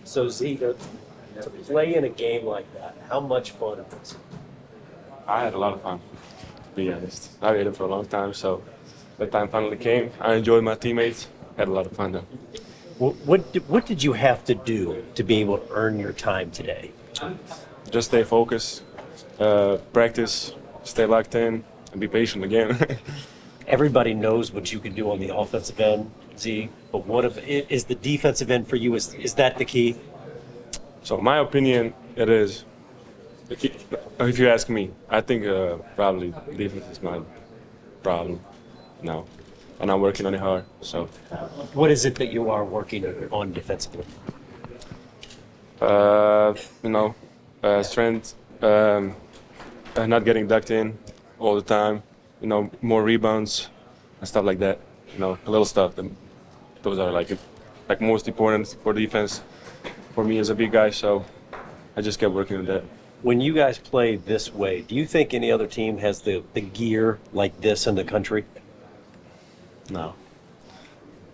So Z, to play in a game like that, how much fun is it? I had a lot of fun, to be honest. I waited for a long time, so the time finally came. I enjoyed my teammates. Had a lot of fun though. What did you have to do to be able to earn your time today? Just stay focused, practice, stay locked in, and be patient again. Everybody knows what you can do on the offensive end, Z, but is the defensive end for you, is that the key? So in my opinion, it is. If you ask me, I think probably defense is my problem now, and I'm working on it hard. So, What is it that you are working on defensively? strength, not getting ducked in all the time. More rebounds and stuff like that. Little stuff. Those are like most important for defense for me as a big guy. So I just kept working on that. When you guys play this way, do you think any other team has the gear like this in the country? No.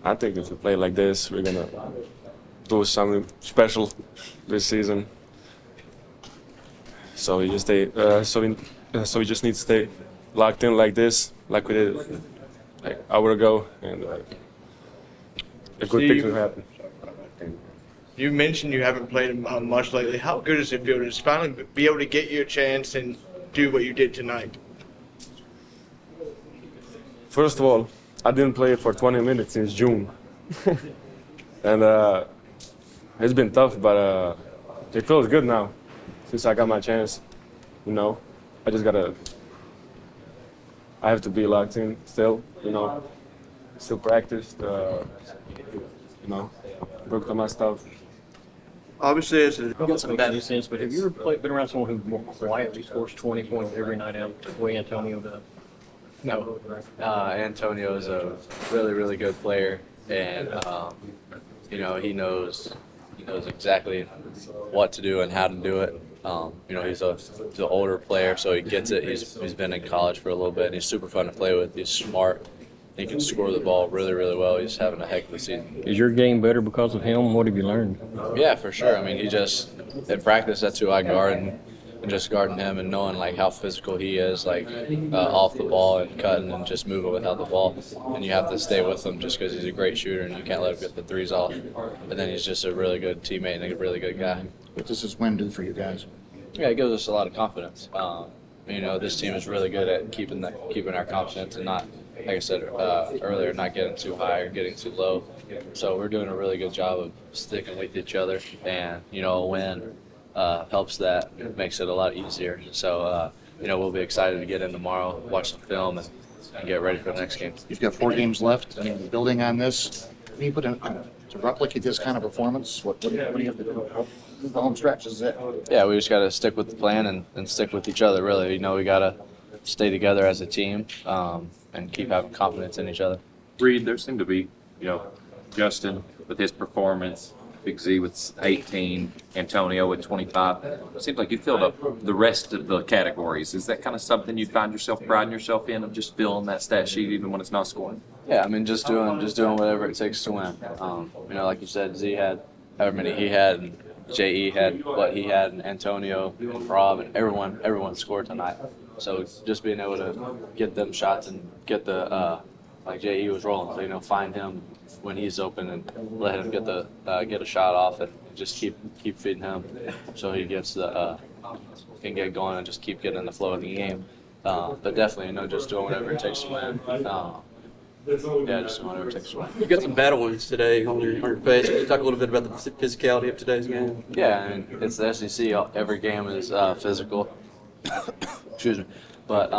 I think if we play like this, we're gonna do something special this season. So we just stay. So we just need to stay locked in like this, like we did like an hour ago, and a good thing will happen. You mentioned you haven't played much lately. How good does it feel to just finally be able to get you a chance and do what you did tonight? First of all, I didn't play for 20 minutes since June, and it's been tough, but it feels good now since I got my chance. I just gotta. I have to be locked in still. Still practice. Worked on my stuff. Obviously, it's You got some bad sense, but have you ever been around someone who more quietly scores 20 points every night out the way Antonio does? No. Antonio is a really, really good player, and he knows exactly what to do and how to do it. He's an older player, so he gets it. He's been in college for a little bit, and he's super fun to play with. He's smart. He can score the ball really, really well. He's having a heck of a season. Is your game better because of him? What have you learned? Yeah, for sure. I mean, in practice, that's who I guard, and just guarding him and knowing how physical he is, off the ball and cutting and just moving without the ball. And you have to stay with him just because he's a great shooter and you can't let him get the threes off. But then he's just a really good teammate and a really good guy. What does this win do for you guys? Yeah, it gives us a lot of confidence. This team is really good at keeping our confidence and not, like I said earlier, not getting too high or getting too low. So we're doing a really good job of sticking with each other, and a win helps that. It makes it a lot easier. So we'll be excited to get in tomorrow, watch some film, and get ready for the next game. You've got 4 games left. Building on this, what do you put in to replicate this kind of performance? What do you have to do? This is the home stretch, is it? Yeah, we just got to stick with the plan and stick with each other, really. We got to stay together as a team and keep having confidence in each other. Reed, there seemed to be, Justin with his performance, Big Z with 18, Antonio with 25. It seems like you filled up the rest of the categories. Is that kind of something you find yourself priding yourself in, of just filling that stat sheet even when it's not scoring? Yeah, I mean, just doing whatever it takes to win. Like you said, Z had however many he had, and J.E. had what he had, and Antonio, and Rob, and everyone scored tonight. So just being able to get them shots and get the like J.E. was rolling, so find him when he's open and let him get a shot off and just keep feeding him so he gets can get going and just keep getting in the flow of the game. But definitely, just doing whatever it takes to win. Just doing whatever it takes to win. You got some battle wounds today on your face. Can you talk a little bit about the physicality of today's game? Yeah, I mean, it's the SEC. Every game is physical. Excuse me, but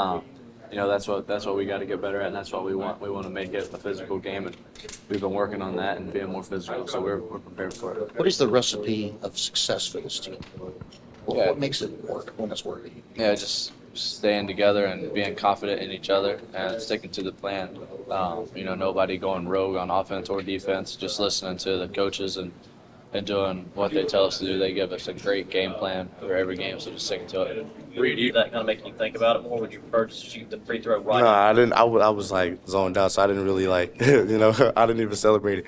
that's what we got to get better at, and that's what we want. We want to make it a physical game, and we've been working on that and being more physical. So we're prepared for it. What is the recipe of success for this team? What makes it work when it's working? Yeah, just staying together and being confident in each other and sticking to the plan. Nobody going rogue on offense or defense. Just listening to the coaches and doing what they tell us to do. They give us a great game plan for every game, so just sticking to it. Reed, that kind of making you think about it more? Would you prefer to shoot the free throw right? No, I didn't. I was zoned out, so I didn't really I didn't even celebrate it.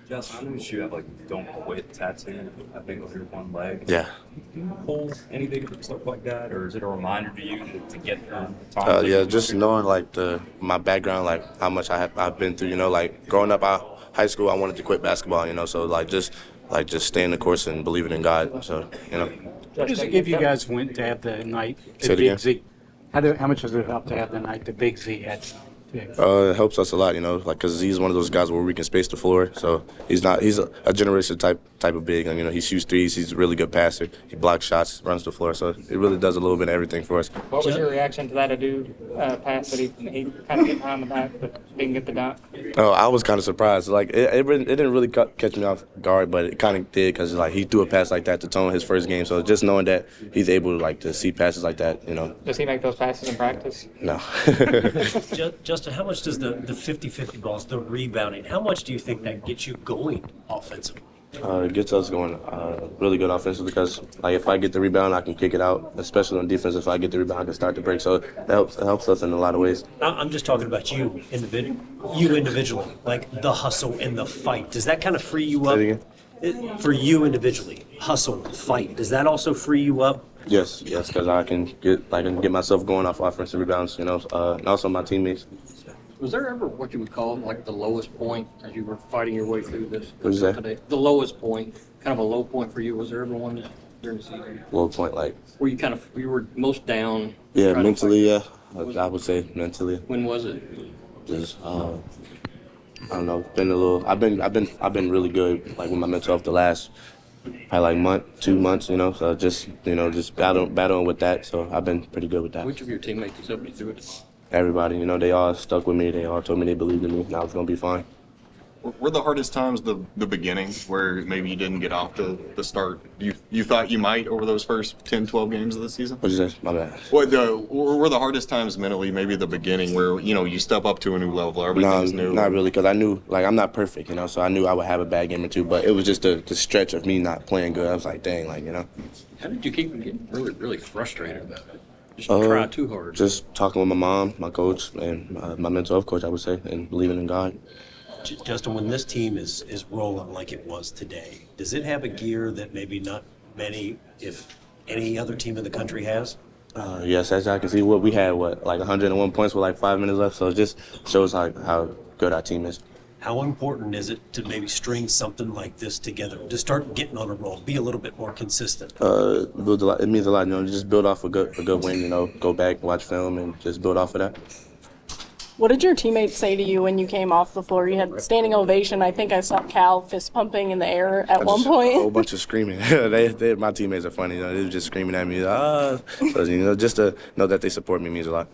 Justin, I noticed you have like "Don't Quit" tattoo, I think, on your one leg. Yeah. Do you pull anything from stuff like that, or is it a reminder to you to get through times? Yeah, just knowing like my background, like how much I've been through. You know, like growing up, high school, I wanted to quit basketball. You know, so just staying the course and believing in God. So you know. What does it give you guys went to have the night Say at it again? Big Z? How much does it help to have the night that Big Z had? It helps us a lot, you know, like because he's one of those guys where we can space the floor. So he's a generation type of big, and you know he shoots threes. He's a really good passer. He blocks shots, runs the floor. So it really does a little bit of everything for us. What was your reaction to that Adu pass that he kind of get behind the back but didn't get the dunk? Oh, I was kind of surprised. Like it didn't really catch me off guard, but it kind of did because like he threw a pass like that to Tone his first game. So just knowing that he's able to see passes like that, you know. Does he make those passes in practice? No. Justin, how much does the 50-50 balls, the rebounding, how much do you think that gets you going offensively? It gets us going really good offensively because like if I get the rebound, I can kick it out. Especially on defense, if I get the rebound, I can start the break. So it helps us in a lot of ways. I'm just talking about you individually, like the hustle and the fight. Does that kind of free you up? Say it again? For you individually, hustle, fight. Does that also free you up? Yes, because I can get myself going off offensive rebounds. You know, and also my teammates. Was there ever what you would call like the lowest point as you were fighting your way through this What'd you say? today? The lowest point, kind of a low point for you. Was there ever one during the season Low point, like where you were most down? yeah, trying to mentally, fight? yeah. I would say mentally. When was it? Just I don't know. Been a little. I've been really good. Like with my mental health the last probably like 2 months. You know, so just battling with that. So I've been pretty good with that. Which of your teammates has helped you through it? Everybody, you know, they all stuck with me. They all told me they believed in me, and I was gonna be fine. Were the hardest times the beginning where maybe you didn't get off to the start you thought you might over those first 10, 12 games of the season? What'd you say? My bad. Were the hardest times mentally maybe the beginning where, you know, you step up to a new level, everything's new? Not really, because I knew, like, I'm not perfect, you know, so I knew I would have a bad game or two, but it was just the stretch of me not playing good. I was like, dang, like, you know. How did you keep from getting really, really frustrated about it? Just try too hard. Just talking with my mom, my coach, and my mental health coach, I would say, and believing in God. Justin, when this team is rolling like it was today, does it have a gear that maybe not many, if any other team in the country has? Yes, as I can see, we had, like 101 points with like 5 minutes left, so it just shows like how good our team is. How important is it to maybe string something like this together, to start getting on a roll, be a little bit more consistent? It means a lot, you know, just build off a good win, you know, go back, watch film, and just build off of that. What did your teammates say to you when you came off the floor? You had standing ovation. I think I saw Cal fist pumping in the air at one point. A whole bunch of screaming. My teammates are funny, you know, they were just screaming at me. So, you know, just to know that they support me means a lot.